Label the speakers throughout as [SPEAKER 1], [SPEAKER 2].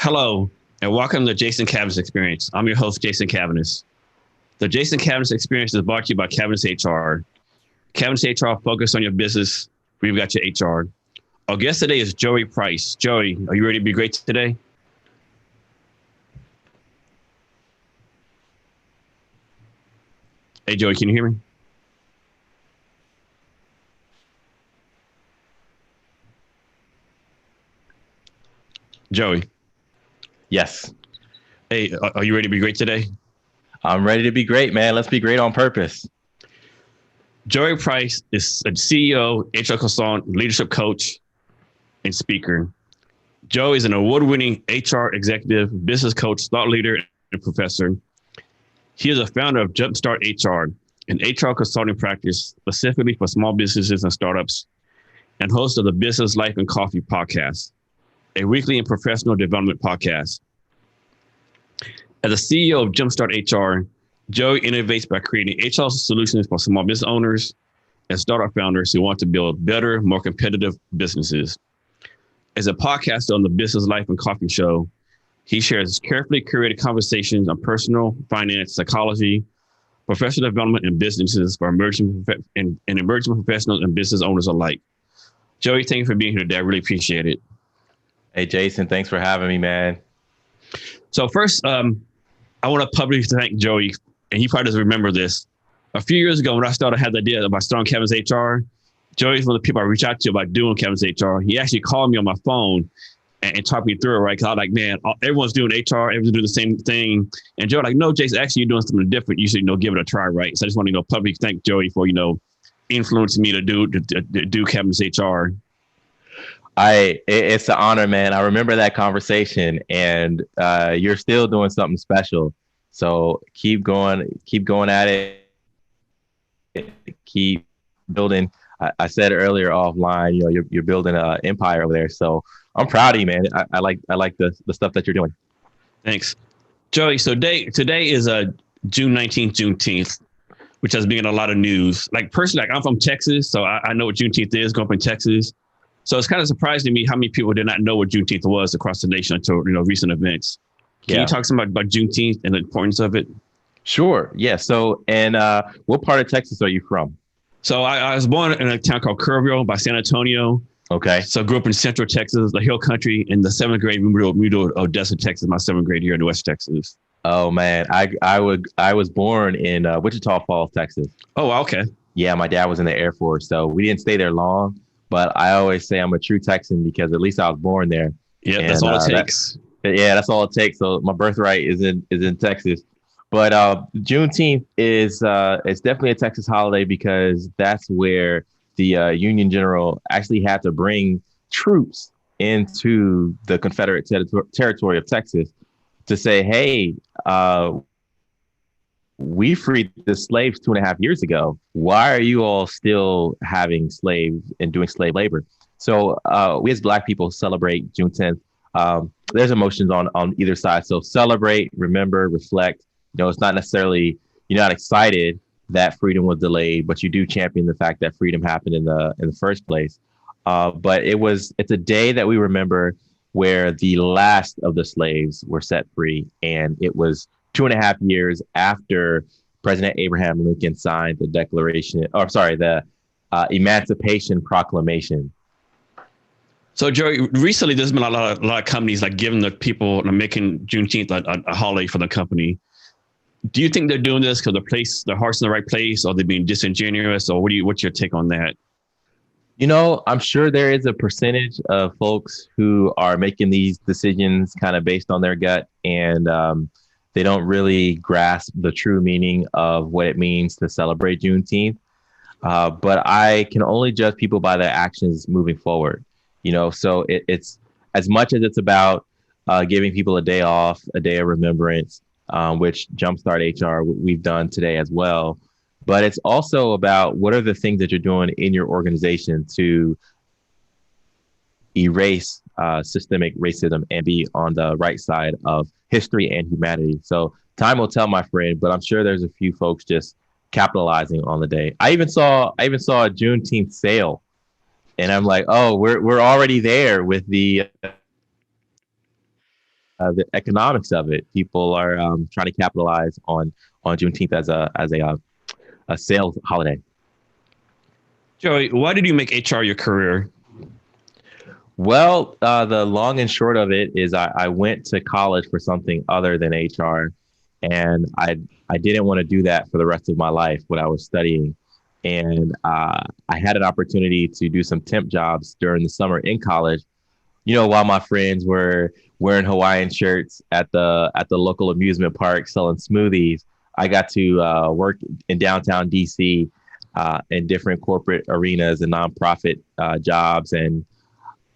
[SPEAKER 1] Hello, and welcome to Jason Cavness Experience. I'm your host, Jason Cavness. The Jason Cavness Experience is brought to you by Cavness HR. Cavness HR, focus on your business. We've got your HR. Our guest today is Joey Price. Joey, are you ready to be great today? Hey, Joey, can you hear me? Joey.
[SPEAKER 2] Yes.
[SPEAKER 1] Hey, are you ready to be great today?
[SPEAKER 2] I'm ready to be great, man. Let's be great on purpose.
[SPEAKER 1] Joey Price is a CEO, HR consultant, leadership coach, and speaker. Joe is an award-winning HR executive, business coach, thought leader, and professor. He is a founder of Jumpstart HR, an HR consulting practice specifically for small businesses and startups, and host of the Business Life and Coffee podcast, a weekly and professional development podcast. As a CEO of Jumpstart HR, Joey innovates by creating HR solutions for small business owners and startup founders who want to build better, more competitive businesses. As a podcaster on the Business Life and Coffee show, he shares carefully curated conversations on personal, finance, psychology, professional development, and businesses for emerging professionals and business owners alike. Joey, thank you for being here today. I really appreciate it.
[SPEAKER 2] Hey, Jason, thanks for having me, man.
[SPEAKER 1] So first, I want to publicly thank Joey, and he probably doesn't remember this. A few years ago, when I had the idea about starting Cavness HR, Joey's one of the people I reached out to about doing Cavness HR. He actually called me on my phone and talked me through it, right? Because I was like, man, everyone's doing HR, everyone's doing the same thing. And Joey like, no, Jason, actually, you're doing something different. You should, give it a try, right? So I just want to, publicly thank Joey for, influencing me to do Cavness HR.
[SPEAKER 2] It's an honor, man. I remember that conversation, and you're still doing something special. So keep going at it. Keep building. I said earlier offline, you're building an empire over there. So I'm proud of you, man. I like the stuff that you're doing.
[SPEAKER 1] Thanks, Joey. So today is June 19th, Juneteenth, which has been in a lot of news. Like personally, I'm from Texas, so I know what Juneteenth is, growing up in Texas. So it's kind of surprising to me how many people did not know what Juneteenth was across the nation until recent events. Can you talk some about Juneteenth and the importance of it?
[SPEAKER 2] Sure. Yeah. So, and what part of Texas are you from?
[SPEAKER 1] So I was born in a town called Kerrville by San Antonio.
[SPEAKER 2] Okay.
[SPEAKER 1] So I grew up in Central Texas, the Hill Country. In the seventh grade, we moved to Odessa, Texas. My seventh grade year in West Texas.
[SPEAKER 2] Oh man, I was born in Wichita Falls, Texas.
[SPEAKER 1] Oh, okay.
[SPEAKER 2] Yeah, my dad was in the Air Force, so we didn't stay there long. But I always say I'm a true Texan because at least I was born there.
[SPEAKER 1] Yeah, that's all it takes.
[SPEAKER 2] That's all it takes. So my birthright is in Texas. But Juneteenth is it's definitely a Texas holiday because that's where the Union General actually had to bring troops into the Confederate territory of Texas to say, hey, we freed the slaves 2.5 years ago. Why are you all still having slaves and doing slave labor? So we as Black people celebrate June 10th. There's emotions on either side. So celebrate, remember, reflect. It's not necessarily, you're not excited that freedom was delayed, but you do champion the fact that freedom happened in the first place. But it's a day that we remember where the last of the slaves were set free. And it was 2.5 years after President Abraham Lincoln signed the Emancipation Proclamation.
[SPEAKER 1] So, Joey, recently there's been a lot of companies like giving the people making Juneteenth a holiday for the company. Do you think they're doing this because their heart's in the right place, or they're being disingenuous, or what's your take on that?
[SPEAKER 2] I'm sure there is a percentage of folks who are making these decisions kind of based on their gut, and they don't really grasp the true meaning of what it means to celebrate Juneteenth. But I can only judge people by their actions moving forward. So it's as much as it's about giving people a day off, a day of remembrance, which Jumpstart HR we've done today as well. But it's also about what are the things that you're doing in your organization to erase systemic racism and be on the right side of history and humanity. So time will tell, my friend, but I'm sure there's a few folks just capitalizing on the day. I even saw a Juneteenth sale, and I'm like, oh, we're already there with the the economics of it. People are trying to capitalize on Juneteenth as a sales holiday.
[SPEAKER 1] Joey, why did you make HR your career?
[SPEAKER 2] Well, the long and short of it is I went to college for something other than HR, and I didn't want to do that for the rest of my life, what I was studying. And I had an opportunity to do some temp jobs during the summer in college. While my friends were wearing Hawaiian shirts at the local amusement park selling smoothies, I got to work in downtown DC in different corporate arenas and nonprofit jobs. And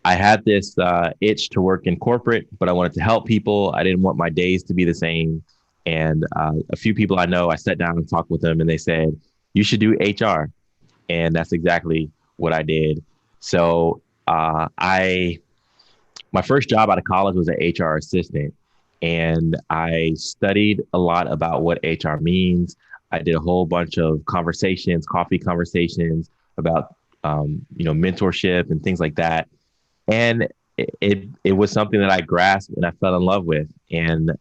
[SPEAKER 2] I had this itch to work in corporate, but I wanted to help people. I didn't want my days to be the same. And a few people I know, I sat down and talked with them, and they said, you should do HR. And that's exactly what I did. So my first job out of college was an HR assistant. And I studied a lot about what HR means. I did a whole bunch of coffee conversations about, mentorship and things like that. And it was something that I grasped and I fell in love with. And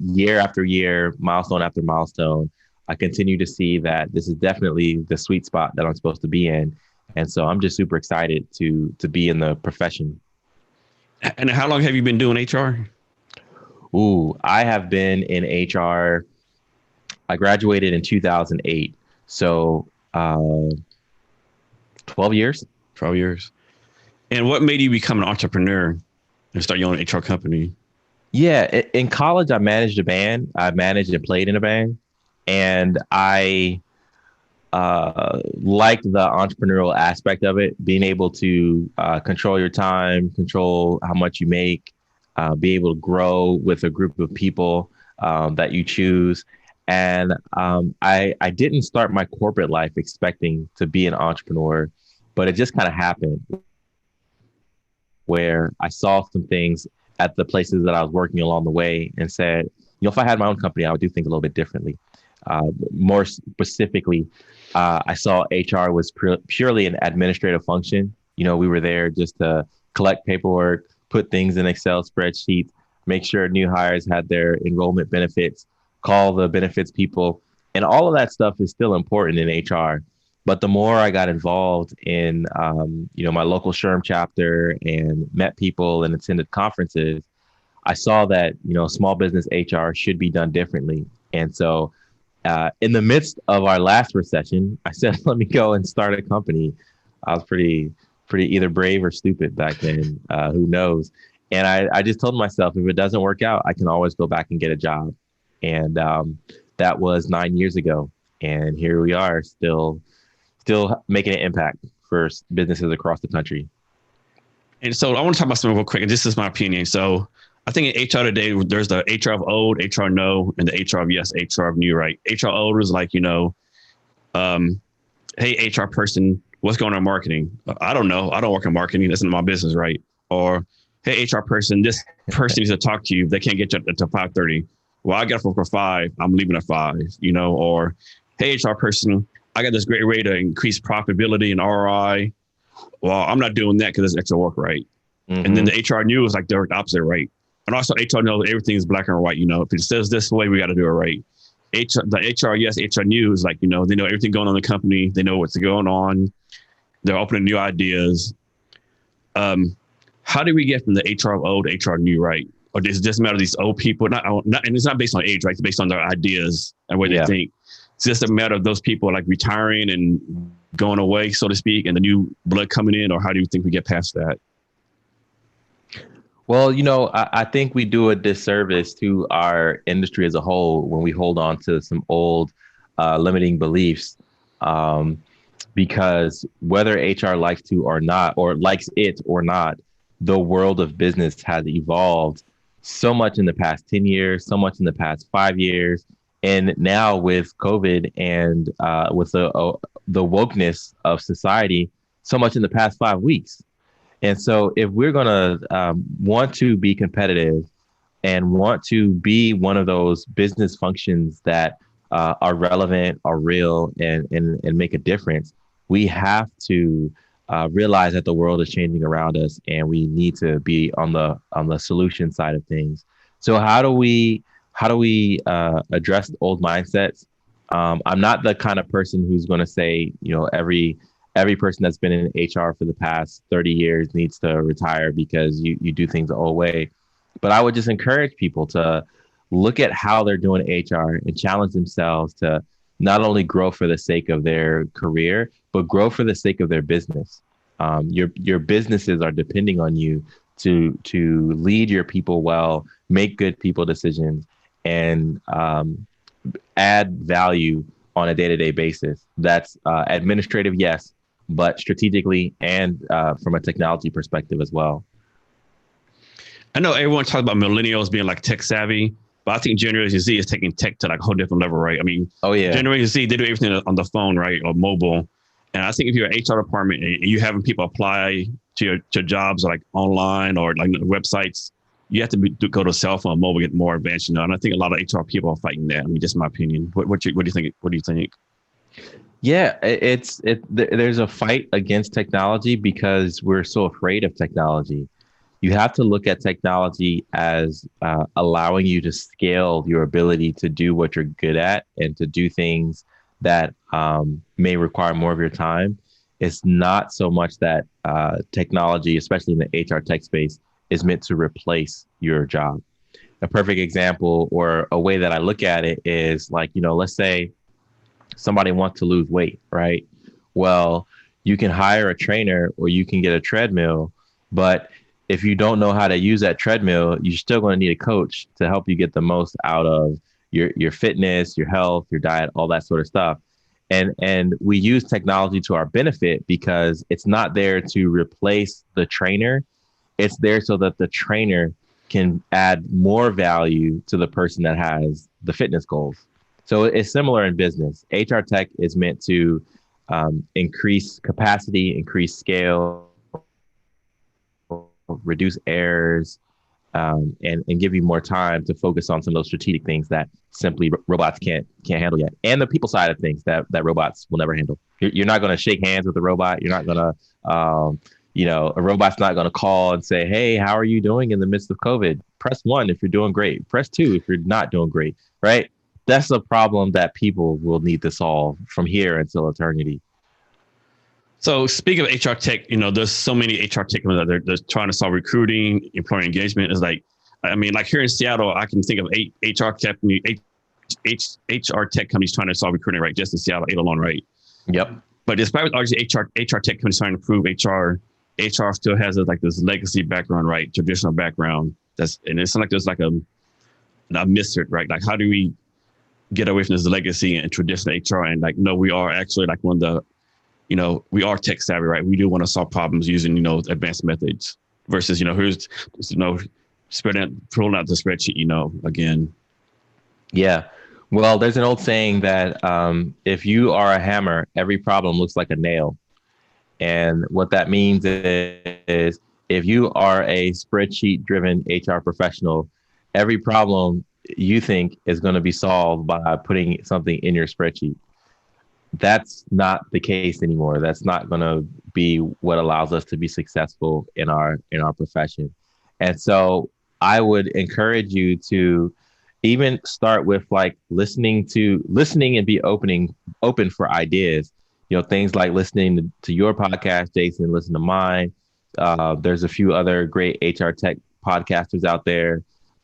[SPEAKER 2] year after year, milestone after milestone, I continue to see that this is definitely the sweet spot that I'm supposed to be in. And so I'm just super excited to be in the profession.
[SPEAKER 1] And how long have you been doing HR?
[SPEAKER 2] Ooh, I have been in HR. I graduated in 2008. So 12 years.
[SPEAKER 1] 12 years. And what made you become an entrepreneur and start your own HR company?
[SPEAKER 2] Yeah, in college, I managed a band. I managed and played in a band. And I liked the entrepreneurial aspect of it, being able to control your time, control how much you make, be able to grow with a group of people that you choose. And I didn't start my corporate life expecting to be an entrepreneur, but it just kind of happened where I saw some things at the places that I was working along the way and said, if I had my own company, I would do things a little bit differently. More specifically, I saw HR was purely an administrative function. We were there just to collect paperwork, put things in Excel spreadsheets, make sure new hires had their enrollment benefits, call the benefits people. And all of that stuff is still important in HR. But the more I got involved in, my local SHRM chapter and met people and attended conferences, I saw that, small business HR should be done differently. And so in the midst of our last recession, I said, let me go and start a company. I was pretty either brave or stupid back then. Who knows? And I just told myself, if it doesn't work out, I can always go back and get a job. And that was 9 years ago. And here we are still making an impact for businesses across the country.
[SPEAKER 1] And so I want to talk about something real quick. And this is my opinion. So I think in HR today, there's the HR of old, HR no, and the HR of yes, HR of new, right? HR old is like, hey, HR person, what's going on in marketing? I don't know. I don't work in marketing. That's not my business, right? Or, hey, HR person, this person needs to talk to you. They can't get you until 5:30. Well, I got for 5. I'm leaving at 5, or, hey, HR person, I got this great way to increase profitability and ROI. Well, I'm not doing that because it's extra work, right? Mm-hmm. And then the HR new is like the opposite, right? And also HR knows everything is black and white. If it says this way, we got to do it right. The HR yes, HR new is like, they know everything going on in the company. They know what's going on. They're opening new ideas. How do we get from the HR of old, HR new, right? Or does it just matter these old people? Not, and it's not based on age, right? It's based on their ideas and what they think. It's just a matter of those people like retiring and going away, so to speak, and the new blood coming in, or how do you think we get past that?
[SPEAKER 2] Well, I think we do a disservice to our industry as a whole when we hold on to some old limiting beliefs, because whether HR likes to or not, or likes it or not, the world of business has evolved so much in the past 10 years, so much in the past 5 years. And now with COVID and with the wokeness of society, so much in the past 5 weeks. And so if we're going to want to be competitive and want to be one of those business functions that are relevant, are real, and make a difference, we have to realize that the world is changing around us and we need to be on the solution side of things. So how do we address old mindsets? I'm not the kind of person who's going to say, you know, every person that's been in HR for the past 30 years needs to retire because you do things the old way. But I would just encourage people to look at how they're doing HR and challenge themselves to not only grow for the sake of their career, but grow for the sake of their business. Your businesses are depending on you to lead your people well, make good people decisions, and add value on a day-to-day basis. That's administrative, yes, but strategically and from a technology perspective as well.
[SPEAKER 1] I know everyone talks about millennials being like tech savvy, but I think Generation Z is taking tech to like a whole different level, right? I mean,
[SPEAKER 2] Oh yeah,
[SPEAKER 1] Generation Z, they do everything on the phone, right, or mobile. And I think if you're an HR department and you having people apply to jobs like online or like websites, you have to go to cell phone, mobile, get more advanced. You know, and I think a lot of HR people are fighting that. I mean, just my opinion. What do you think? What do you think?
[SPEAKER 2] yeah. There's a fight against technology because we're so afraid of technology. You have to look at technology as allowing you to scale your ability to do what you're good at and to do things that may require more of your time. It's not so much that technology, especially in the HR tech space, is meant to replace your job. A perfect example or a way that I look at it is like, you know, let's say somebody wants to lose weight, right? Well, you can hire a trainer or you can get a treadmill, but if you don't know how to use that treadmill, you're still going to need a coach to help you get the most out of your fitness, your health, your diet, all that sort of stuff. And we use technology to our benefit because it's not there to replace the trainer. It's there so that the trainer can add more value to the person that has the fitness goals. So it's similar in business. HR tech is meant to increase capacity, increase scale, reduce errors, and give you more time to focus on some of those strategic things that simply robots can't handle yet, and the people side of things that robots will never handle. You're not going to shake hands with a robot. You're not going to, you know, a robot's not going to call and say, "Hey, how are you doing in the midst of COVID?" Press one if you're doing great. Press two if you're not doing great. Right? That's a problem that people will need to solve from here until eternity.
[SPEAKER 1] So speaking of HR tech, you know, there's so many HR tech companies that they're trying to solve recruiting, employee engagement. Is like, I mean, like here in Seattle, I can think of eight HR company, HR tech companies trying to solve recruiting, right? Just in Seattle, eight alone, right?
[SPEAKER 2] Yep.
[SPEAKER 1] But despite all these HR tech companies trying to improve HR still has like this legacy background, right? Traditional background. And it's like there's like a mystery, right? Like how do we get away from this legacy and traditional HR and like, no, we are actually like one of the, you know, we are tech savvy, right? We do want to solve problems using, you know, advanced methods versus, you know, here's, you know, pulling out the spreadsheet, you know, again.
[SPEAKER 2] Yeah. Well, there's an old saying that if you are a hammer, every problem looks like a nail. And what that means is if you are a spreadsheet driven HR professional, every problem you think is going to be solved by putting something in your spreadsheet. That's not the case anymore. That's not going to be what allows us to be successful in our profession. And so I would encourage you to even start with like listening and be open for ideas. You know, things like listening to your podcast, Jason, listen to mine. There's a few other great HR tech podcasters out there.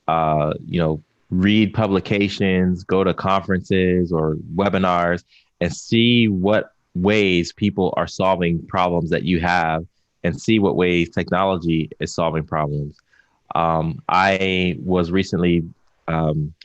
[SPEAKER 2] You know, read publications, go to conferences or webinars, and see what ways people are solving problems that you have, and see what ways technology is solving problems. I was recently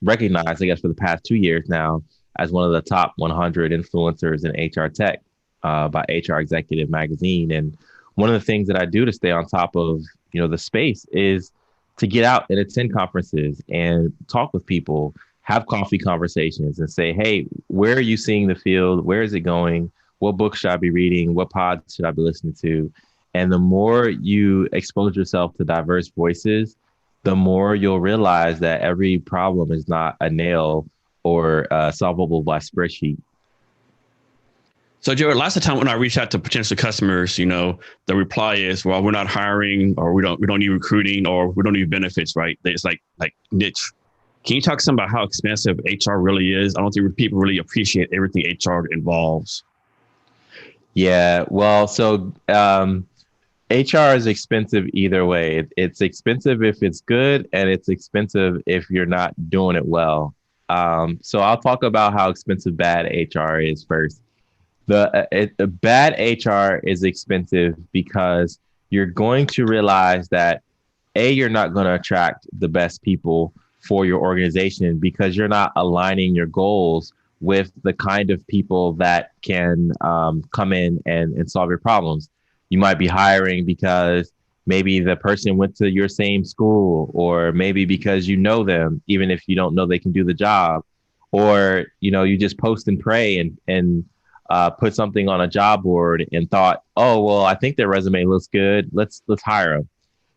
[SPEAKER 2] recognized, I guess, for the past 2 years now as one of the top 100 influencers in HR tech by HR Executive Magazine. And one of the things that I do to stay on top of, you know, the space is to get out and attend conferences and talk with people, have coffee conversations and say, hey, where are you seeing the field? Where is it going? What books should I be reading? What pods should I be listening to? And the more you expose yourself to diverse voices, the more you'll realize that every problem is not a nail or solvable by spreadsheet.
[SPEAKER 1] So, Jared, last time when I reached out to potential customers, the reply is, "Well, we're not hiring, or we don't need recruiting, or we don't need benefits." Right? It's like niche. Can you talk some about how expensive HR really is? I don't think people really appreciate everything HR involves.
[SPEAKER 2] Yeah, well, so HR is expensive either way. It's expensive if it's good, and it's expensive if you're not doing it well. So I'll talk about how expensive bad HR is first. The bad HR is expensive because you're going to realize that you're not going to attract the best people for your organization because you're not aligning your goals with the kind of people that can come in and solve your problems. You might be hiring because maybe the person went to your same school, or maybe because you know them, even if you don't know they can do the job, or you just post and pray and put something on a job board and thought, oh well, I think their resume looks good. Let's hire them.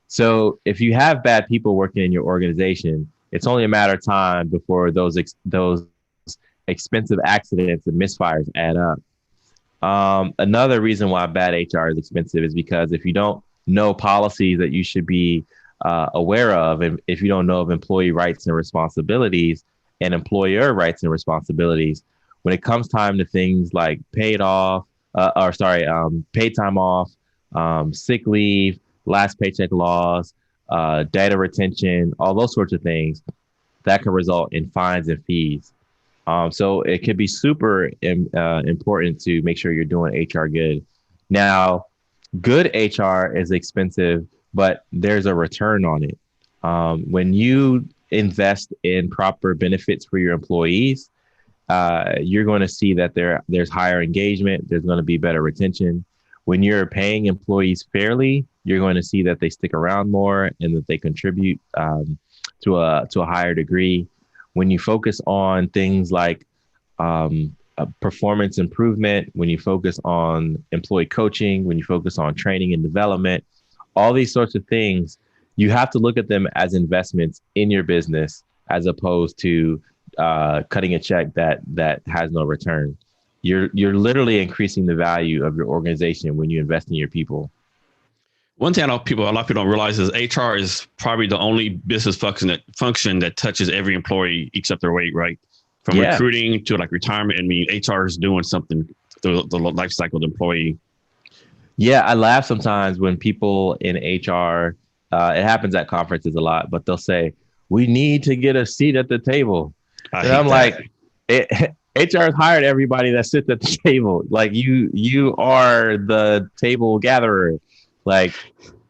[SPEAKER 2] So if you have bad people working in your organization, it's only a matter of time before those expensive accidents and misfires add up. Another reason why bad HR is expensive is because if you don't know policies that you should be aware of, and if you don't know of employee rights and responsibilities and employer rights and responsibilities, when it comes time to things like paid time off, sick leave, last paycheck laws, data retention, all those sorts of things, that can result in fines and fees. So it could be super important to make sure you're doing HR good. Now, good HR is expensive, but there's a return on it. When you invest in proper benefits for your employees, you're going to see that there's higher engagement. There's going to be better retention. When you're paying employees fairly, you're going to see that they stick around more and that they contribute to a higher degree. When you focus on things like performance improvement, when you focus on employee coaching, when you focus on training and development, all these sorts of things, you have to look at them as investments in your business as opposed to cutting a check that has no return. You're literally increasing the value of your organization when you invest in your people.
[SPEAKER 1] One thing a lot of people don't realize is HR is probably the only business function that touches every employee each up their weight, right? From recruiting to like retirement. I mean, HR is doing something through the life cycle of the employee.
[SPEAKER 2] Yeah, I laugh sometimes when people in HR, it happens at conferences a lot, but they'll say, we need to get a seat at the table. And I'm like, HR has hired everybody that sits at the table. Like you are the table gatherer. Like,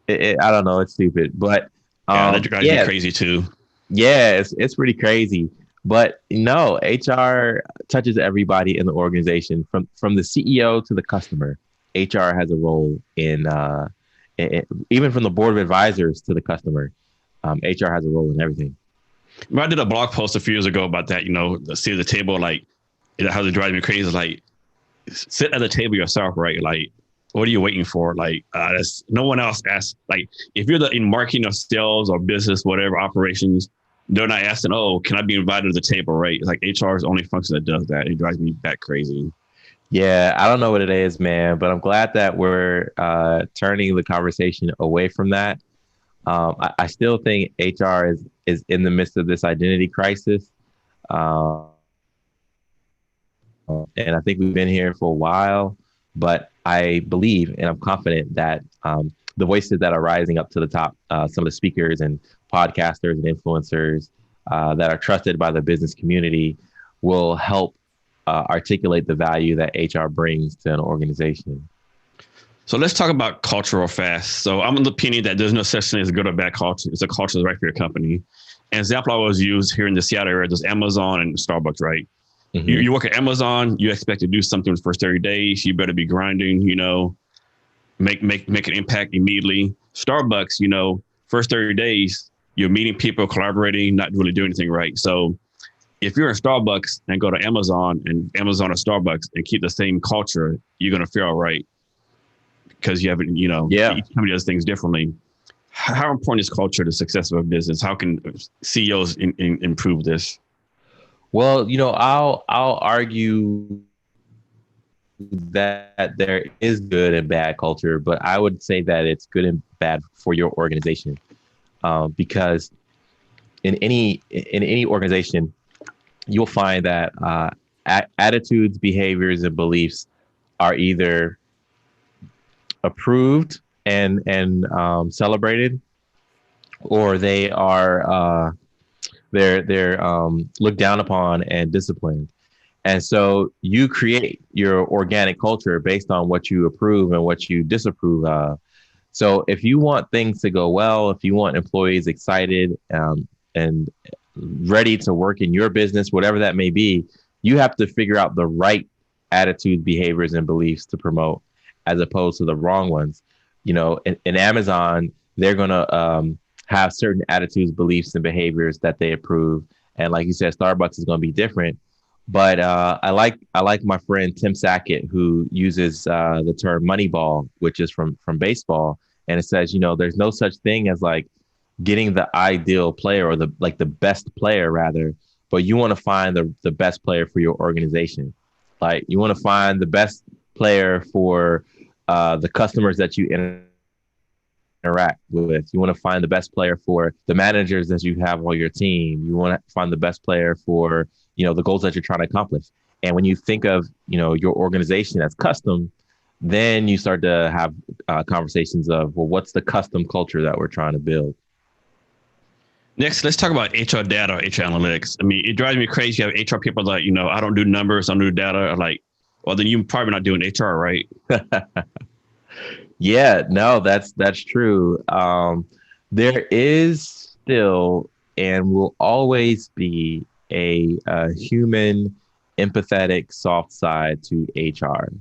[SPEAKER 2] I don't know. It's stupid, but
[SPEAKER 1] that drives me crazy too.
[SPEAKER 2] Yeah, it's pretty crazy. But no, HR touches everybody in the organization, from the CEO to the customer. HR has a role in even from the board of advisors to the customer. HR has a role in everything.
[SPEAKER 1] I did a blog post a few years ago about that. The seat at the table, like how it drives me crazy. Like, sit at the table yourself, right? Like, what are you waiting for? Like, no one else asks. Like, if you're in marketing or sales or business, whatever operations, they're not asking, oh, can I be invited to the table, right? Like, HR is the only function that does that. It drives me that crazy.
[SPEAKER 2] Yeah, I don't know what it is, man, but I'm glad that we're turning the conversation away from that. I still think HR is in the midst of this identity crisis. And I think we've been here for a while, but I believe and I'm confident that the voices that are rising up to the top, some of the speakers and podcasters and influencers that are trusted by the business community, will help articulate the value that HR brings to an organization.
[SPEAKER 1] So let's talk about culture real fast. So I'm of the opinion that there's no such thing as a good or bad culture. It's a culture that's right for your company. An example I always use here in the Seattle area, there's Amazon and Starbucks, right? Mm-hmm. You work at Amazon, you expect to do something in the first 30 days. You better be grinding, make an impact immediately. Starbucks, first 30 days, you're meeting people, collaborating, not really doing anything right. So if you're in Starbucks and go to Amazon or Starbucks and keep the same culture, you're going to feel all right. Because you haven't, each company does things differently. How important is culture to the success of a business? How can CEOs improve this?
[SPEAKER 2] Well, I'll argue that there is good and bad culture, but I would say that it's good and bad for your organization, because in any organization, you'll find that attitudes, behaviors, and beliefs are either approved and celebrated, or they're looked down upon and disciplined. And so you create your organic culture based on what you approve and what you disapprove of. So if you want things to go well, if you want employees excited and ready to work in your business, whatever that may be, you have to figure out the right attitudes, behaviors, and beliefs to promote, as opposed to the wrong ones. In Amazon, they're going to have certain attitudes, beliefs, and behaviors that they approve. And like you said, Starbucks is going to be different. But I like my friend Tim Sackett, who uses the term Moneyball, which is from baseball, and it says, there's no such thing as like getting the ideal player, or the best player rather, but you want to find the best player for your organization. Like, you want to find the best player for the customers that you interact with. You want to find the best player for the managers that you have on your team. You want to find the best player for, the goals that you're trying to accomplish. And when you think of, your organization as custom, then you start to have conversations of, well, what's the custom culture that we're trying to build?
[SPEAKER 1] Next, let's talk about HR data or HR analytics. I mean, it drives me crazy. You have HR people that, I don't do numbers, I don't do data. Like, well, then you're probably not doing HR, right?
[SPEAKER 2] Yeah, no, that's true. There is still and will always be a human, empathetic, soft side to HR.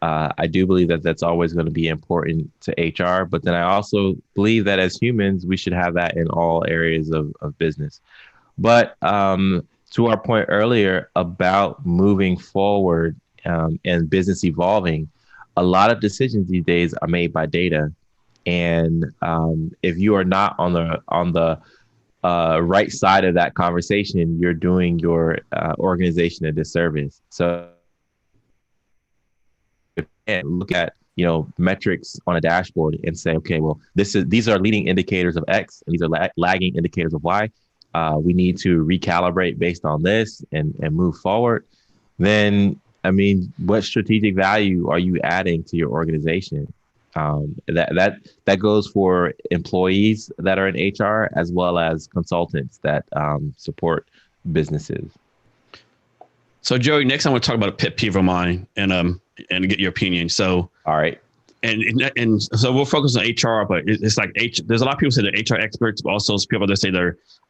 [SPEAKER 2] I do believe that that's always going to be important to HR, but then I also believe that as humans, we should have that in all areas of business. But to our point earlier about moving forward and business evolving, a lot of decisions these days are made by data. And if you are not on the right side of that conversation, you're doing your organization a disservice. So look at metrics on a dashboard and say, okay, well, these are leading indicators of X, and these are lagging indicators of Y. We need to recalibrate based on this and move forward. Then, I mean, what strategic value are you adding to your organization? That goes for employees that are in HR, as well as consultants that support businesses.
[SPEAKER 1] So, Joey, next I want to talk about a pet peeve of mine and get your opinion. So,
[SPEAKER 2] all right.
[SPEAKER 1] And so we'll focus on HR, but it's like there's a lot of people say they're HR experts, but also people that say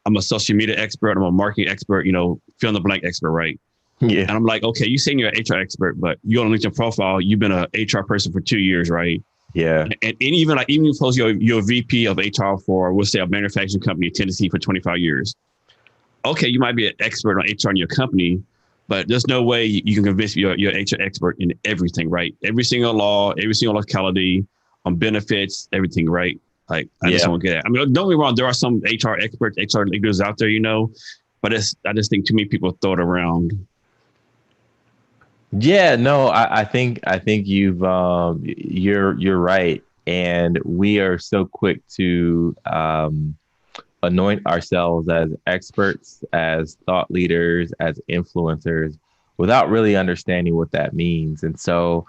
[SPEAKER 1] I'm a social media expert, I'm a marketing expert, fill in the blank expert, right?
[SPEAKER 2] Yeah.
[SPEAKER 1] And I'm like, okay, you're saying you're an HR expert, but you on LinkedIn profile, you've been an HR person for 2 years, right?
[SPEAKER 2] Yeah.
[SPEAKER 1] And even you post your VP of HR for, we'll say, a manufacturing company in Tennessee for 25 years. Okay, you might be an expert on HR in your company, but there's no way you can convince you're HR expert in everything, right? Every single law, every single locality, on benefits, everything, right? Like, I just don't get it. I mean, don't get me wrong, there are some HR experts, HR leaders out there, but I just think too many people throw it around.
[SPEAKER 2] Yeah, no, I think you're right, and we are so quick to anoint ourselves as experts, as thought leaders, as influencers, without really understanding what that means. And so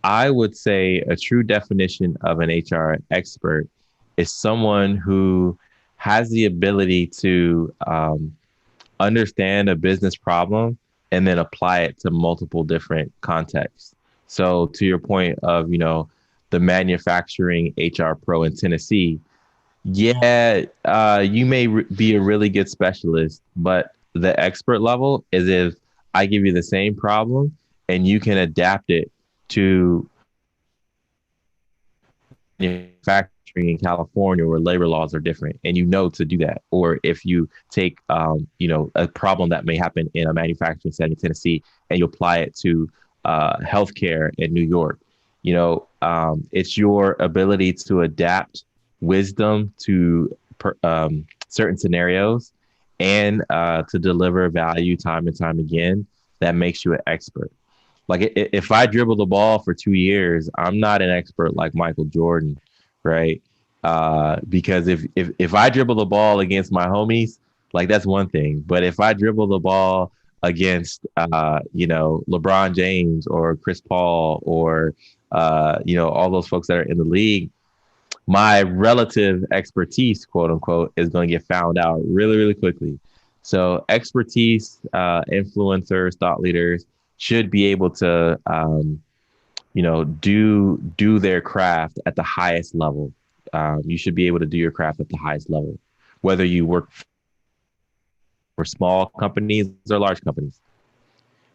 [SPEAKER 2] I would say a true definition of an HR expert is someone who has the ability to understand a business problem and then apply it to multiple different contexts. So to your point of, the manufacturing HR pro in Tennessee, you may be a really good specialist, but the expert level is if I give you the same problem and you can adapt it to manufacturing in California where labor laws are different, and to do that. Or if you take, a problem that may happen in a manufacturing setting in Tennessee and you apply it to healthcare in New York, it's your ability to adapt wisdom to certain scenarios and to deliver value time and time again that makes you an expert. Like if I dribble the ball for 2 years, I'm not an expert like Michael Jordan, right? Because if I dribble the ball against my homies, like that's one thing. But if I dribble the ball against LeBron James or Chris Paul or all those folks that are in the league, my relative expertise, quote unquote, is going to get found out really, really quickly. So expertise, influencers, thought leaders should be able to, do their craft at the highest level. You should be able to do your craft at the highest level, whether you work for small companies or large companies.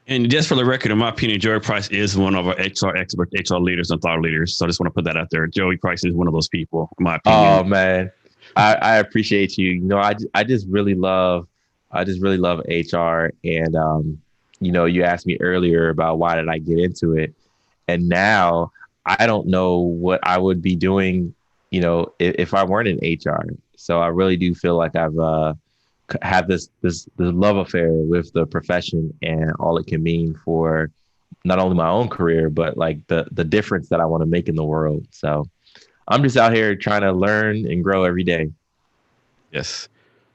[SPEAKER 1] And just for the record, in my opinion, Joey Price is one of our HR experts, HR leaders, and thought leaders. So I just want to put that out there. Joey Price is one of those people, in my opinion.
[SPEAKER 2] Oh man, I appreciate you. I just really love HR, and you asked me earlier about why did I get into it, and now I don't know what I would be doing, if I weren't in HR. So I really do feel like I've have this love affair with the profession and all it can mean for not only my own career, but like the difference that I want to make in the world. So I'm just out here trying to learn and grow every day.
[SPEAKER 1] Yes.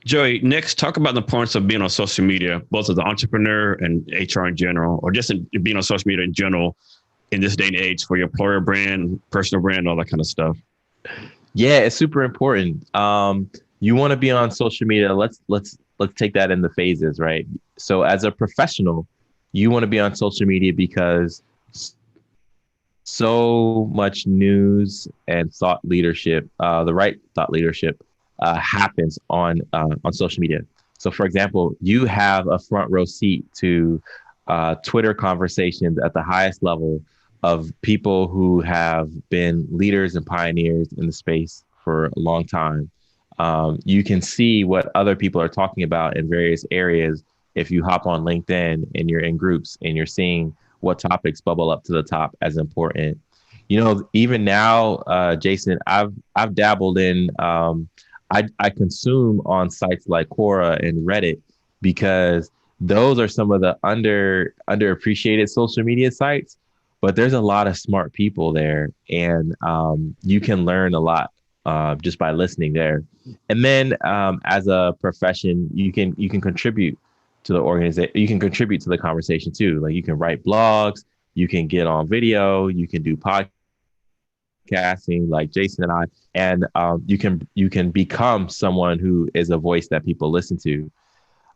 [SPEAKER 1] Joey, next, talk about the importance of being on social media, both as an entrepreneur and HR in general, or just being on social media in general in this day and age for your employer brand, personal brand, all that kind of stuff.
[SPEAKER 2] Yeah, it's super important. You want to be on social media. Let's take that in the phases, right? So as a professional, you want to be on social media because so much news and thought leadership, the right thought leadership, happens on social media. So, for example, you have a front row seat to Twitter conversations at the highest level of people who have been leaders and pioneers in the space for a long time. You can see what other people are talking about in various areas if you hop on LinkedIn and you're in groups and you're seeing what topics bubble up to the top as important. Even now, Jason, I've dabbled in. I consume on sites like Quora and Reddit because those are some of the underappreciated social media sites. But there's a lot of smart people there, and you can learn a lot just by listening there. And then as a profession, you can contribute to the organization. You can contribute to the conversation too. Like you can write blogs, you can get on video, you can do podcasting like Jason and I, and you can become someone who is a voice that people listen to.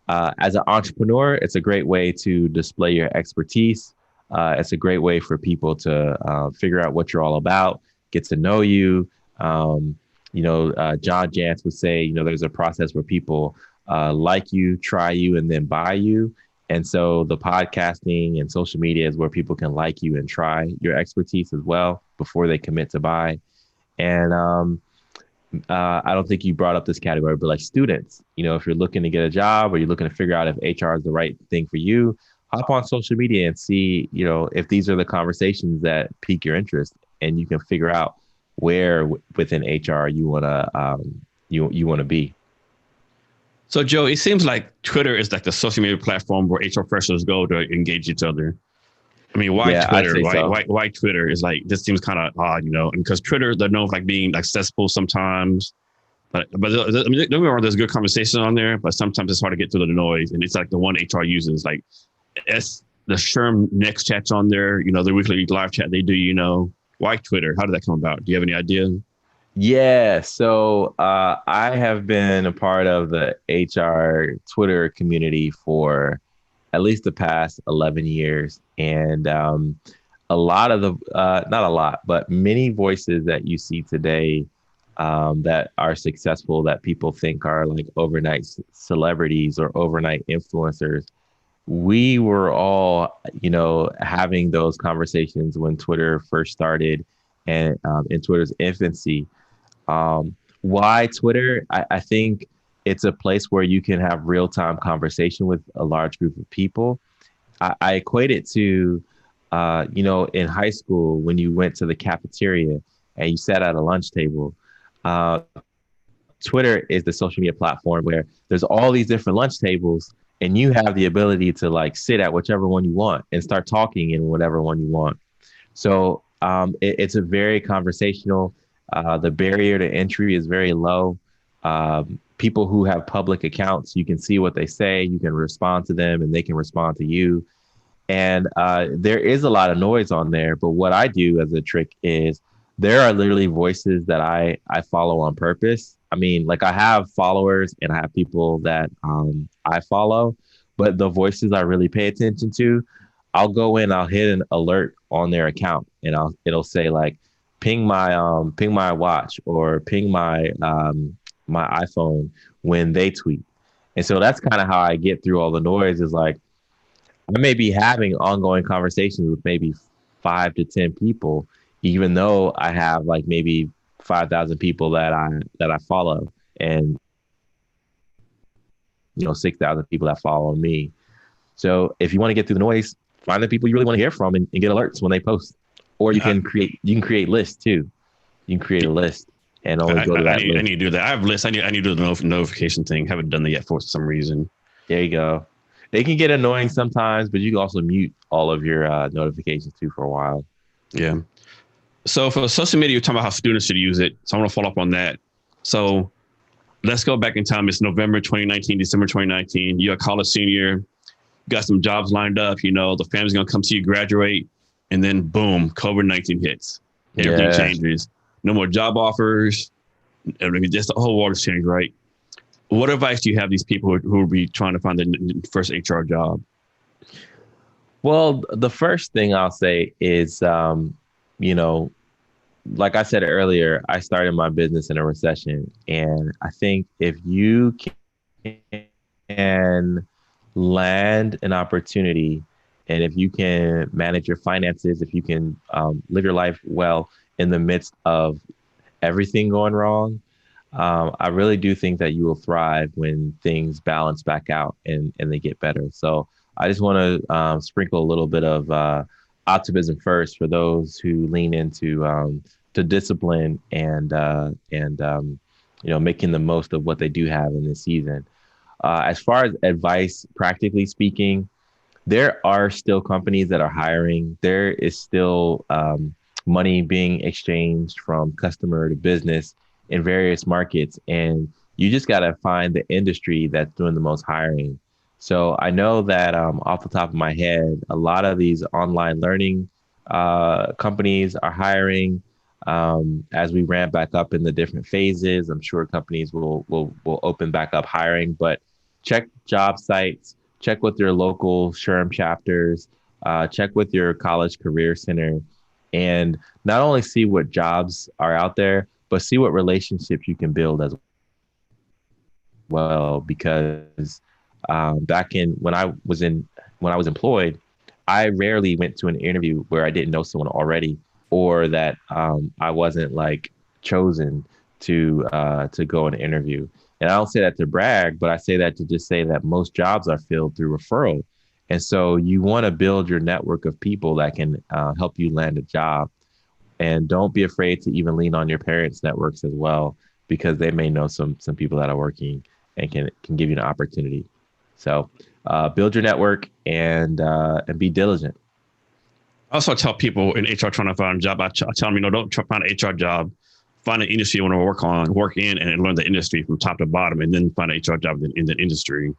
[SPEAKER 2] As an entrepreneur, it's a great way to display your expertise. It's a great way for people to figure out what you're all about, get to know you. John Jantz would say, there's a process where people like you, try you, and then buy you. And so the podcasting and social media is where people can like you and try your expertise as well before they commit to buy. And I don't think you brought up this category, but like students, if you're looking to get a job or you're looking to figure out if HR is the right thing for you, hop on social media and see, if these are the conversations that pique your interest, and you can figure out where within HR you want to be.
[SPEAKER 1] So, Joe, it seems like Twitter is like the social media platform where HR professionals go to engage each other. I mean, why Twitter? Why Twitter is like, this seems kind of odd, because Twitter, they're known for like being accessible sometimes. But don't get me wrong, there's good conversation on there, but sometimes it's hard to get through the noise. And it's like the one HR uses, like the SHRM Next chat's on there, the weekly live chat they do, why Twitter? How did that come about? Do you have any idea?
[SPEAKER 2] Yeah, so I have been a part of the HR Twitter community for at least the past 11 years. And a lot of not a lot, but many voices that you see today that are successful, that people think are like overnight celebrities or overnight influencers, we were all, having those conversations when Twitter first started and in Twitter's infancy. Why Twitter? I think it's a place where you can have real-time conversation with a large group of people. I equate it to, in high school when you went to the cafeteria and you sat at a lunch table. Twitter is the social media platform where there's all these different lunch tables and you have the ability to like sit at whichever one you want and start talking in whatever one you want. So it's a very conversational. The barrier to entry is very low. People who have public accounts, you can see what they say, you can respond to them, and they can respond to you. And there is a lot of noise on there. But what I do as a trick is there are literally voices that I follow on purpose. I mean, like I have followers and I have people that I follow, but the voices I really pay attention to, I'll go in, I'll hit an alert on their account, and it'll say like ping my watch or ping my iPhone when they tweet. And so that's kind of how I get through all the noise is like I may be having ongoing conversations with maybe 5 to 10 people, even though I have like maybe 5,000 people that I follow, and 6,000 people that follow me. So if you want to get through the noise, find the people you really want to hear from and get alerts when they post. Or you can create lists too. You can create a list and only go to that list.
[SPEAKER 1] I need to do that. I have lists. I need to do the notification thing. Haven't done that yet for some reason.
[SPEAKER 2] There you go. They can get annoying sometimes, but you can also mute all of your notifications too for a while.
[SPEAKER 1] Yeah. So for social media, you're talking about how students should use it. So I want to follow up on that. So let's go back in time. It's November 2019, December 2019. You're a college senior, got some jobs lined up. The family's going to come see you graduate. And then boom, COVID-19 hits. Everything changes. No more job offers. Just the whole world's changed, right? What advice do you have these people who will be trying to find the first HR job?
[SPEAKER 2] Well, the first thing I'll say is, like I said earlier, I started my business in a recession. And I think if you can land an opportunity and if you can manage your finances, if you can live your life well in the midst of everything going wrong, I really do think that you will thrive when things balance back out and they get better. So I just want to sprinkle a little bit of optimism first for those who lean into to discipline and making the most of what they do have in this season. As far as advice, practically speaking, there are still companies that are hiring. There is still money being exchanged from customer to business in various markets. And you just got to find the industry that's doing the most hiring. So I know that off the top of my head, a lot of these online learning companies are hiring as we ramp back up in the different phases. I'm sure companies will open back up hiring, but check job sites, check with your local SHRM chapters, check with your college career center, and not only see what jobs are out there, but see what relationships you can build as well. Because back in when I was employed, I rarely went to an interview where I didn't know someone already, or that I wasn't like chosen to go and interview. And I don't say that to brag, but I say that to just say that most jobs are filled through referral. And so you want to build your network of people that can help you land a job. And don't be afraid to even lean on your parents' networks as well, because they may know some people that are working and can give you an opportunity. So build your network and be diligent.
[SPEAKER 1] I also tell people in HR trying to find a job, I tell them, don't find an HR job, find an industry you want to work in and learn the industry from top to bottom, and then find an HR job in the industry.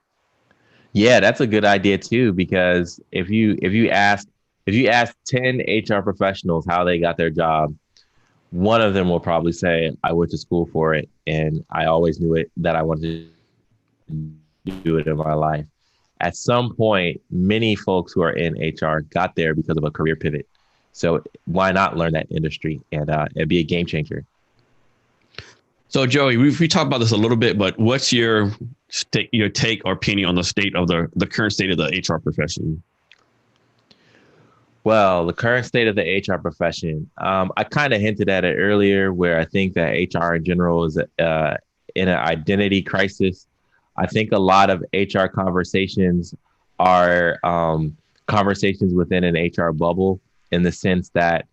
[SPEAKER 2] Yeah, that's a good idea too, because if you ask 10 HR professionals how they got their job, one of them will probably say, I went to school for it and I always knew it that I wanted to do it in my life. At some point, many folks who are in HR got there because of a career pivot. So why not learn that industry and be a game changer?
[SPEAKER 1] So Joey, we talked about this a little bit, but what's your take or opinion on the state of the current state of the HR profession?
[SPEAKER 2] Well, the current state of the HR profession, I kind of hinted at it earlier, where I think that HR in general is in an identity crisis. I think a lot of HR conversations are conversations within an HR bubble, in the sense that,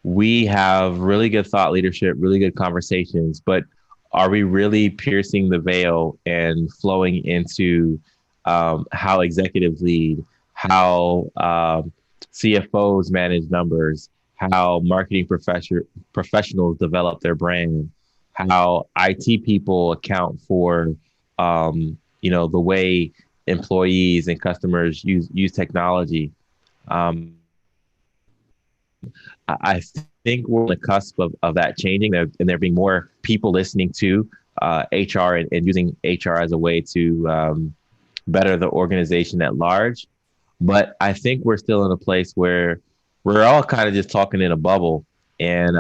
[SPEAKER 2] we have really good thought leadership, really good conversations, but are we really piercing the veil and flowing into how executives lead, how CFOs manage numbers, how marketing professionals develop their brand, how IT people account for, the way employees and customers use technology. Um, I think we're on the cusp of that changing, and there being more people listening to HR and using HR as a way to better the organization at large. But I think we're still in a place where we're all kind of just talking in a bubble, and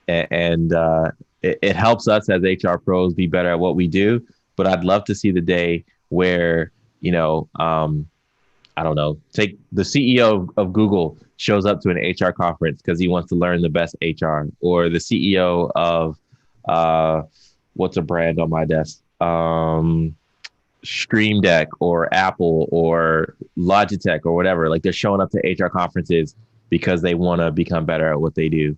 [SPEAKER 2] it helps us as HR pros be better at what we do. But I'd love to see the day where, I don't know, take the CEO of Google shows up to an HR conference because he wants to learn the best HR, or the CEO of what's a brand on my desk? Stream Deck or Apple or Logitech or whatever. Like, they're showing up to HR conferences because they want to become better at what they do.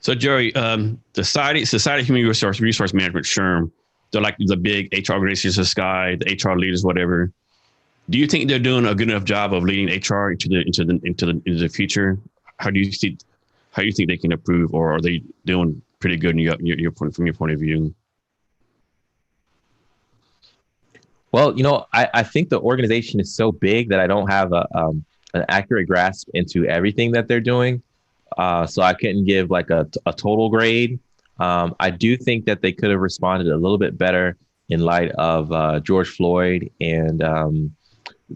[SPEAKER 1] So, Joey, the Society of Human Resource Management, SHRM, they're like the big HR organizations, the Sky, the HR leaders, whatever. Do you think they're doing a good enough job of leading HR into the future? How do you think they can improve, or are they doing pretty good from your point of view?
[SPEAKER 2] Well, I think the organization is so big that I don't have an accurate grasp into everything that they're doing. So I couldn't give like a total grade. I do think that they could have responded a little bit better in light of George Floyd and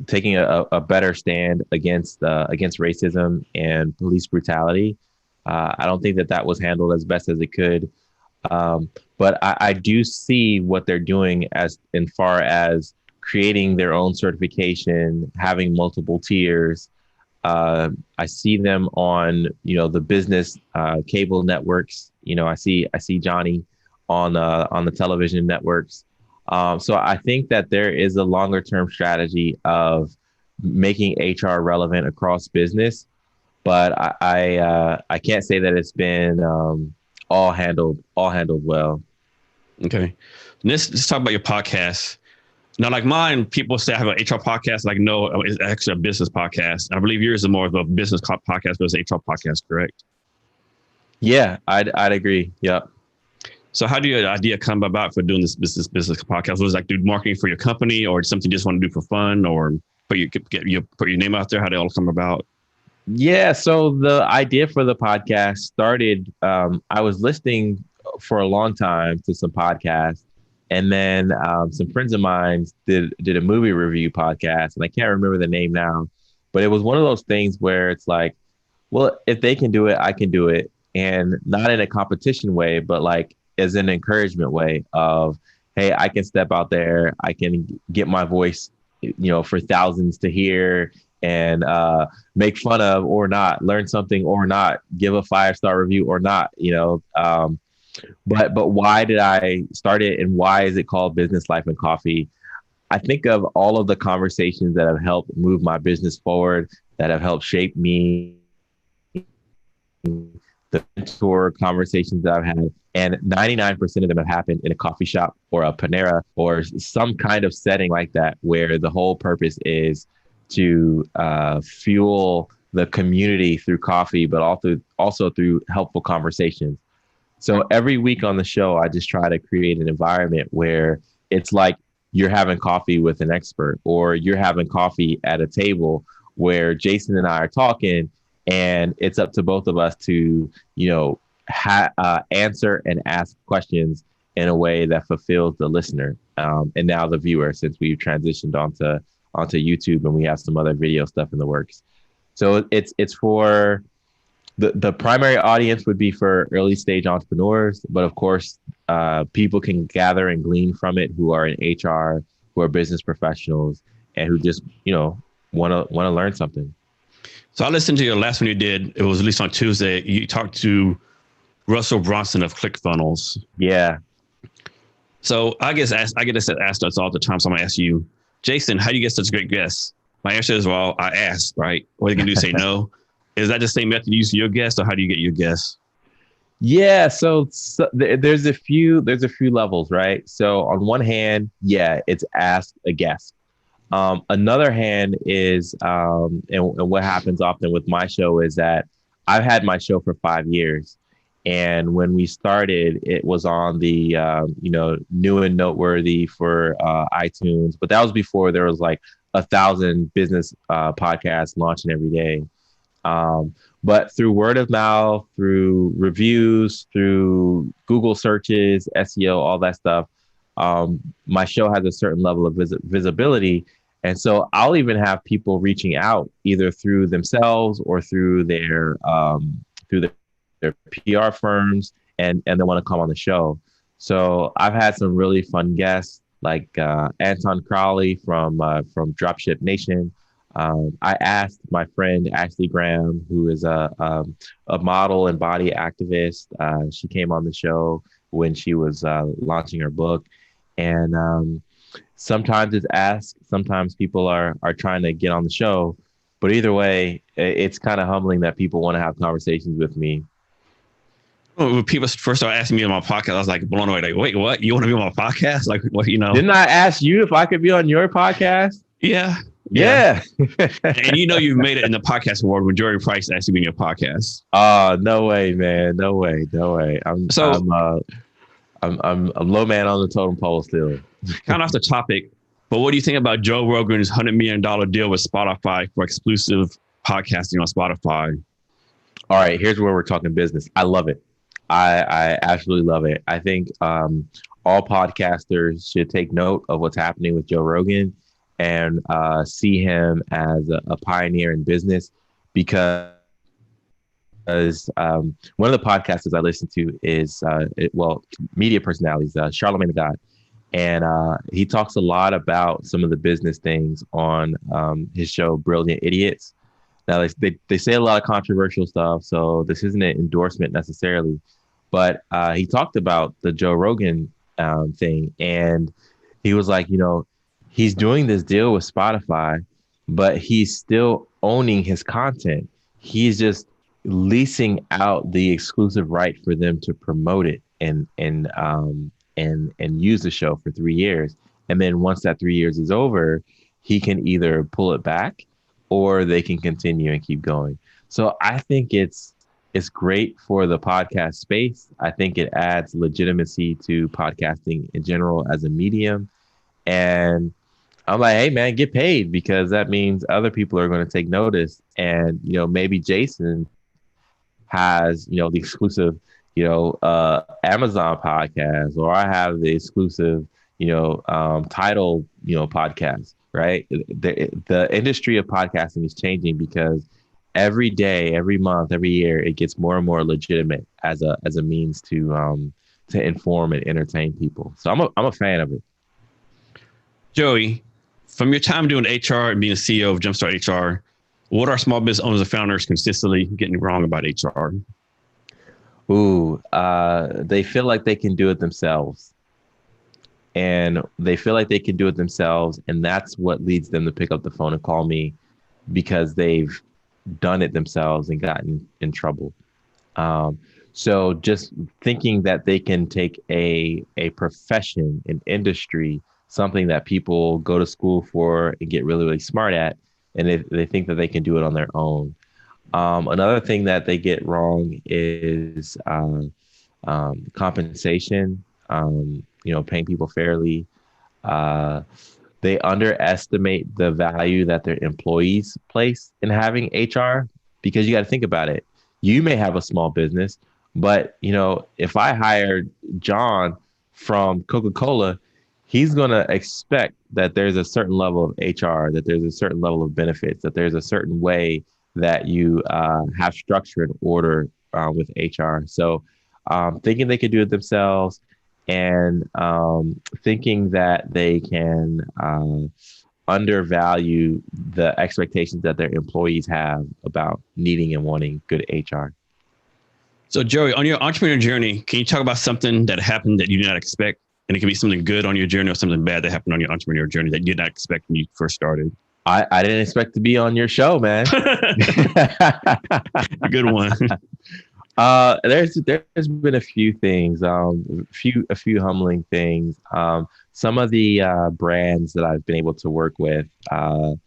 [SPEAKER 2] taking a better stand against racism and police brutality. I don't think that was handled as best as it could. But I do see what they're doing as in far as creating their own certification, having multiple tiers. I see them on, the business cable networks. I see Johnny on the television networks. So I think that there is a longer term strategy of making HR relevant across business, but I can't say that it's been all handled well.
[SPEAKER 1] Okay, let's talk about your podcast. Now, like mine, people say I have an HR podcast. Like, no, it's actually a business podcast. I believe yours is more of a business podcast, but it's an HR podcast, correct?
[SPEAKER 2] Yeah, I'd agree. Yep.
[SPEAKER 1] So how do your idea come about for doing this business podcast? Was it like do marketing for your company, or something you just want to do for fun, or put your name out there? How they all come about?
[SPEAKER 2] Yeah. So the idea for the podcast started, I was listening for a long time to some podcasts, and then some friends of mine did a movie review podcast, and I can't remember the name now, but it was one of those things where it's like, well, if they can do it, I can do it. And not in a competition way, but like as an encouragement way of, hey, I can step out there, I can get my voice, for thousands to hear, and make fun of or not, learn something or not, give a 5-star review or not, But why did I start it, and why is it called Business Life and Coffee? I think of all of the conversations that have helped move my business forward, that have helped shape me, the mentor conversations that I've had, and 99% of them have happened in a coffee shop or a Panera or some kind of setting like that, where the whole purpose is to fuel the community through coffee, but also through helpful conversations. So every week on the show, I just try to create an environment where it's like you're having coffee with an expert, or you're having coffee at a table where Jason and I are talking, and it's up to both of us to, answer and ask questions in a way that fulfills the listener, and now the viewer, since we've transitioned onto YouTube and we have some other video stuff in the works. So it's for the primary audience would be for early stage entrepreneurs, but of course, people can gather and glean from it who are in HR, who are business professionals, and who just want to learn something.
[SPEAKER 1] So I listened to your last one you did. It was released on Tuesday. You talked to Russell Brunson of ClickFunnels.
[SPEAKER 2] Yeah.
[SPEAKER 1] So I get this asked us all the time. So I'm gonna ask you, Jason, how do you get such great guests? My answer is, well, I asked, right? What you can do is say no. Is that the same method you use for your guests, or how do you get your guests?
[SPEAKER 2] Yeah, there's a few levels, right? So on one hand, yeah, it's ask a guest. Another hand is, and what happens often with my show is that I've had my show for 5 years, and when we started, it was on the new and noteworthy for iTunes, but that was before there was like 1,000 business podcasts launching every day. Um, but through word of mouth, through reviews, through Google searches, SEO, all that stuff, my show has a certain level of visibility. And so I'll even have people reaching out either through themselves or through their PR firms, and they want to come on the show. So I've had some really fun guests like Anton Crowley from Dropship Nation. I asked my friend Ashley Graham, who is a model and body activist. She came on the show when she was launching her book, and sometimes it's asked, sometimes people are trying to get on the show. But either way, it's kind of humbling that people want to have conversations with me.
[SPEAKER 1] When people first started asking me on my podcast, I was like blown away. Like, wait, what? You want to be on my podcast? Like, what?
[SPEAKER 2] Didn't I ask you if I could be on your podcast?
[SPEAKER 1] Yeah.
[SPEAKER 2] Yeah.
[SPEAKER 1] And you've made it in the podcast award when Joey Price asked you to be in your podcast.
[SPEAKER 2] Oh, no way, man. No way. I'm low man on the totem pole still.
[SPEAKER 1] Kind of off the topic, but what do you think about Joe Rogan's $100 million deal with Spotify for exclusive podcasting on Spotify?
[SPEAKER 2] All right, here's where we're talking business. I love it. I absolutely love it. I think all podcasters should take note of what's happening with Joe Rogan and see him as a pioneer in business, because one of the podcasters I listen to is, media personalities, Charlamagne the God. And he talks a lot about some of the business things on his show, Brilliant Idiots. Now, they say a lot of controversial stuff, so this isn't an endorsement necessarily. But he talked about the Joe Rogan thing, and he was like, he's doing this deal with Spotify, but he's still owning his content. He's just leasing out the exclusive right for them to promote it and use the show for 3 years. And then once that 3 years is over, he can either pull it back or they can continue and keep going. So I think it's great for the podcast space. I think it adds legitimacy to podcasting in general as a medium. And I'm like, hey man, get paid, because that means other people are going to take notice. And, maybe Jason has, the exclusive, Amazon podcast, or I have the exclusive, Tidal, podcast, right? The industry of podcasting is changing because every day, every month, every year, it gets more and more legitimate as a means to inform and entertain people. So I'm a fan of it.
[SPEAKER 1] Joey, from your time doing HR and being a CEO of Jumpstart HR, what are small business owners and founders consistently getting wrong about HR?
[SPEAKER 2] They feel like they can do it themselves. And they feel like they can do it themselves. And that's what leads them to pick up the phone and call me, because they've done it themselves and gotten in trouble. So just thinking that they can take a profession, an industry, something that people go to school for and get really, really smart at, and they think that they can do it on their own. Another thing that they get wrong is compensation, paying people fairly. They underestimate the value that their employees place in having HR, because you got to think about it. You may have a small business, but if I hired John from Coca-Cola, he's going to expect that there's a certain level of HR, that there's a certain level of benefits, that there's a certain way that you have structure and order with HR. So thinking they could do it themselves, and thinking that they can undervalue the expectations that their employees have about needing and wanting good HR.
[SPEAKER 1] So Joey, on your entrepreneur journey, can you talk about something that happened that you did not expect? And it can be something good on your journey or something bad that happened on your entrepreneur journey that you did not expect when you first started.
[SPEAKER 2] I didn't expect to be on your show, man.
[SPEAKER 1] Good one.
[SPEAKER 2] There's been a few things, a few humbling things. Some of the brands that I've been able to work with, from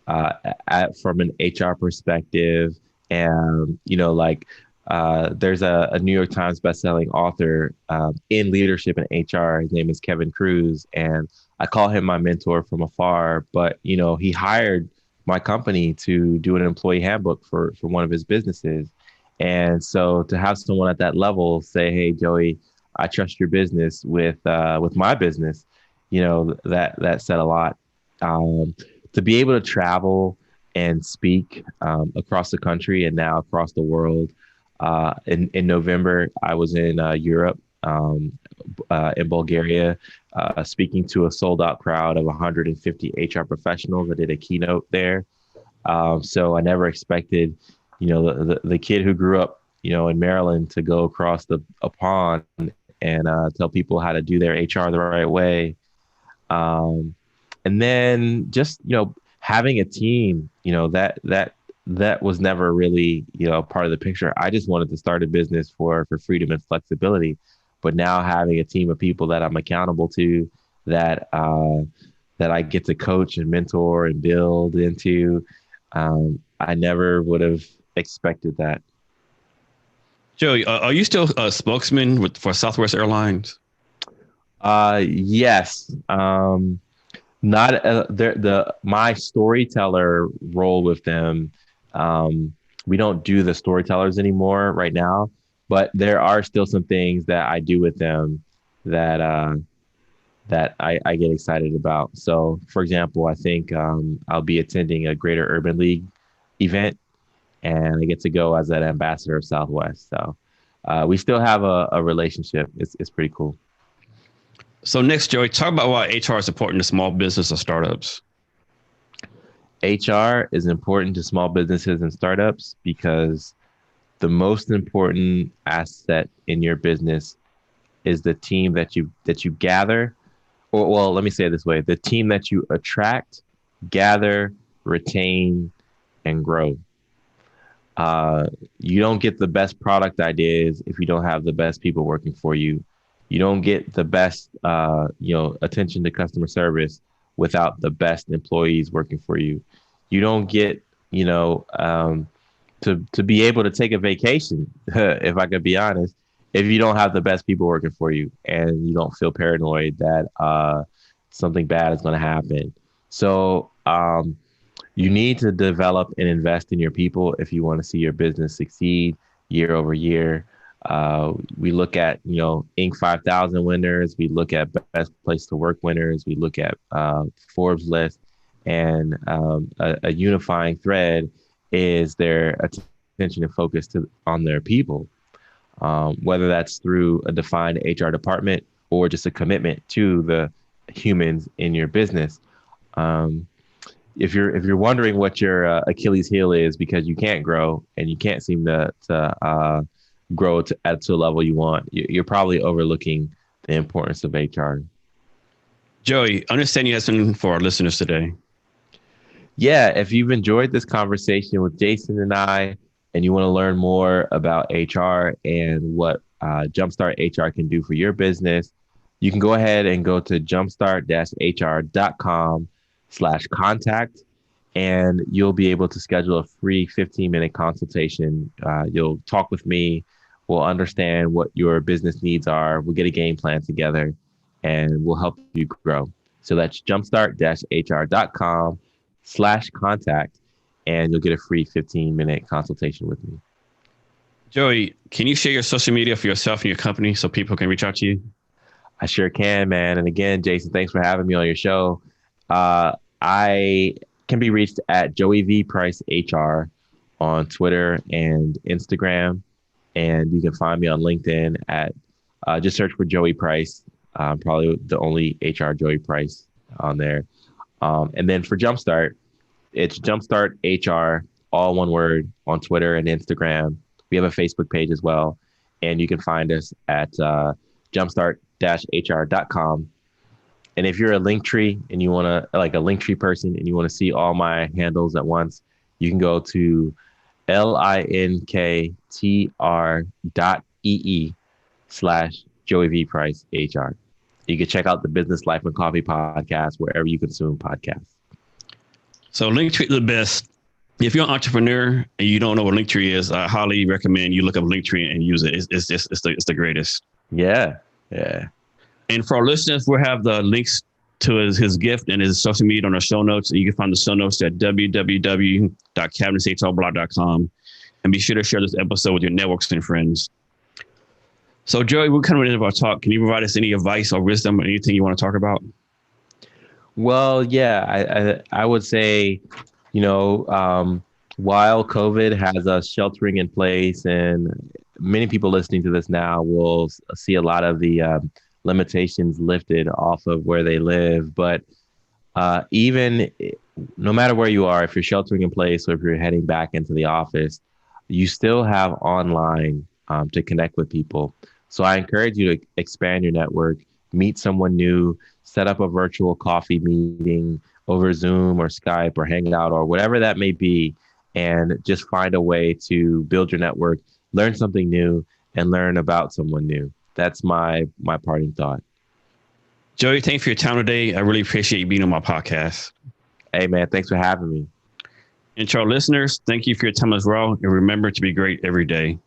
[SPEAKER 2] an HR perspective, and like there's a New York Times bestselling author in leadership and HR. His name is Kevin Cruz, and I call him my mentor from afar. But he hired my company to do an employee handbook for one of his businesses. And so to have someone at that level say, "Hey, Joey, I trust your business with my business," that said a lot. To be able to travel and speak across the country and now across the world. In November, I was in Europe, in Bulgaria, speaking to a sold out crowd of 150 HR professionals. I did a keynote there. So I never expected, the kid who grew up, in Maryland to go across a pond and tell people how to do their HR the right way. And then just, having a team, that was never really, part of the picture. I just wanted to start a business for freedom and flexibility. But now having a team of people that I'm accountable to, that I get to coach and mentor and build into, I never would have expected that.
[SPEAKER 1] Joey, are you still a spokesman for Southwest Airlines?
[SPEAKER 2] Yes. Not my storyteller role with them. We don't do the storytellers anymore right now, but there are still some things that I do with them that I get excited about. So, for example, I think I'll be attending a Greater Urban League event, and I get to go as an ambassador of Southwest. So we still have a relationship. It's pretty cool.
[SPEAKER 1] So next, Joey, talk about why HR is important to small business or startups.
[SPEAKER 2] HR is important to small businesses and startups because the most important asset in your business is the team that you gather, or well, let me say it this way: the team that you attract, gather, retain, and grow. You don't get the best product ideas if you don't have the best people working for you. You don't get the best, attention to customer service without the best employees working for you. You don't get, to be able to take a vacation, if I could be honest, if you don't have the best people working for you and you don't feel paranoid that something bad is going to happen. So you need to develop and invest in your people if you want to see your business succeed year over year. We look at, Inc. 5000 winners. We look at best place to work winners. We look at Forbes list, and a unifying thread is their attention and focus on their people, whether that's through a defined HR department or just a commitment to the humans in your business. If you're wondering what your Achilles heel is because you can't grow and you can't seem to grow to a level you want, you're probably overlooking the importance of HR.
[SPEAKER 1] Joey, understand you have something for our listeners today.
[SPEAKER 2] Yeah, if you've enjoyed this conversation with Jason and I, and you want to learn more about HR and what Jumpstart HR can do for your business, you can go ahead and go to jumpstart-hr.com/contact, and you'll be able to schedule a free 15-minute consultation. You'll talk with me. We'll understand what your business needs are. We'll get a game plan together, and we'll help you grow. So that's jumpstart-hr.com/contact, and you'll get a free 15-minute consultation with me.
[SPEAKER 1] Joey, can you share your social media for yourself and your company so people can reach out to you?
[SPEAKER 2] I sure can, man. And again, Jason, thanks for having me on your show. I can be reached at Joey V Price HR on Twitter and Instagram. And you can find me on LinkedIn at just search for Joey Price. Probably the only HR Joey Price on there. And then for Jumpstart, it's Jumpstart HR, all one word, on Twitter and Instagram. We have a Facebook page as well. And you can find us at jumpstart-hr.com. And if you're a Linktree and you want to, like a Linktree person, and you want to see all my handles at once, you can go to linktr.ee/Joey V. Price HR. You can check out the Business Life and Coffee podcast wherever you consume podcasts.
[SPEAKER 1] So Linktree is the best. If you're an entrepreneur and you don't know what Linktree is, I highly recommend you look up Linktree and use it. It's the greatest.
[SPEAKER 2] Yeah.
[SPEAKER 1] And for our listeners, we'll have the links to his gift and his social media on our show notes. And you can find the show notes at www.cabinetshrblog.com. And be sure to share this episode with your networks and friends. So, Joey, we're coming into our talk. Can you provide us any advice or wisdom or anything you want to talk about?
[SPEAKER 2] Well, yeah, I would say, while COVID has us sheltering in place, and many people listening to this now will see a lot of the limitations lifted off of where they live. But even no matter where you are, if you're sheltering in place or if you're heading back into the office, you still have online to connect with people. So I encourage you to expand your network, meet someone new, set up a virtual coffee meeting over Zoom or Skype or Hangout or whatever that may be, and just find a way to build your network, learn something new, and learn about someone new. That's my parting thought.
[SPEAKER 1] Joey, thanks for your time today. I really appreciate you being on my podcast.
[SPEAKER 2] Hey, man, thanks for having me.
[SPEAKER 1] And to our listeners, thank you for your time as well. And remember to be great every day.